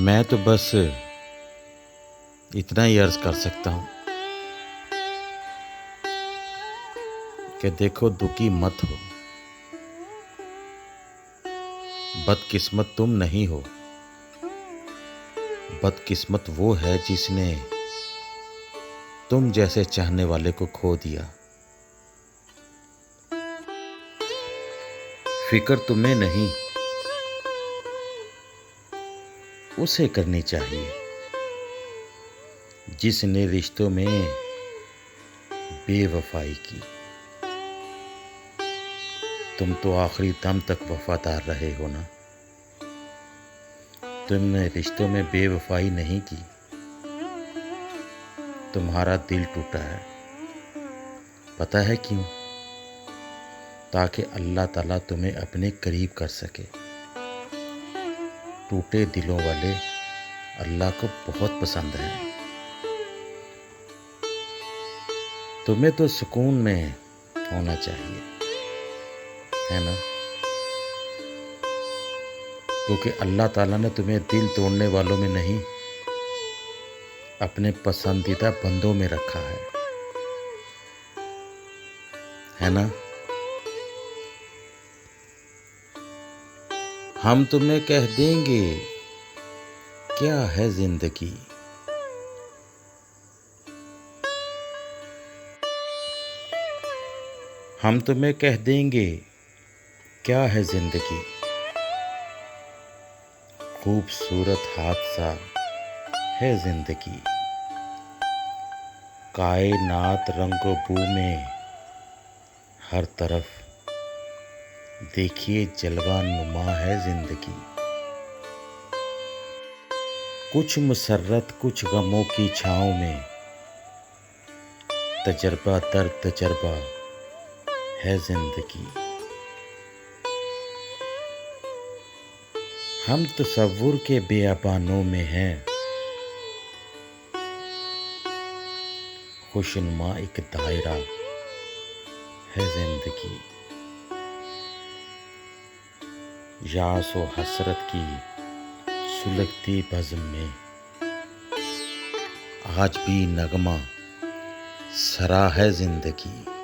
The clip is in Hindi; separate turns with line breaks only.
मैं तो बस इतना ही अर्ज कर सकता हूँ कि देखो, दुखी मत हो। बदकिस्मत तुम नहीं हो। बदकिस्मत वो है जिसने तुम जैसे चाहने वाले को खो दिया। फिक्र तुम्हें नहीं, उसे करनी चाहिए जिसने रिश्तों में बेवफाई की। तुम तो आखिरी दम तक वफादार रहे हो ना। तुमने रिश्तों में बेवफाई नहीं की। तुम्हारा दिल टूटा है। पता है क्यों? ताकि अल्लाह ताला तुम्हें अपने करीब कर सके। टूटे दिलों वाले अल्लाह को बहुत पसंद हैं। तुम्हें तो सुकून में होना चाहिए, है ना? क्योंकि अल्लाह ताला ने तुम्हें दिल तोड़ने वालों में नहीं, अपने पसंदीदा बंदों में रखा है ना? हम तुम्हें कह देंगे क्या है जिंदगी। हम तुम्हें कह देंगे क्या है जिंदगी। खूबसूरत हादसा है जिंदगी। कायनात रंगो बू में हर तरफ देखिए जलवा नुमा है जिंदगी। कुछ मुसर्रत कुछ गमों की छाँव में तजर्बा दर तजर्बा है जिंदगी। हम तसव्वुर के बेअबानों में हैं, खुशनुमा एक दायरा है जिंदगी। यास व हसरत की सुलगती बज़्म में आज भी नगमा सरा है जिंदगी।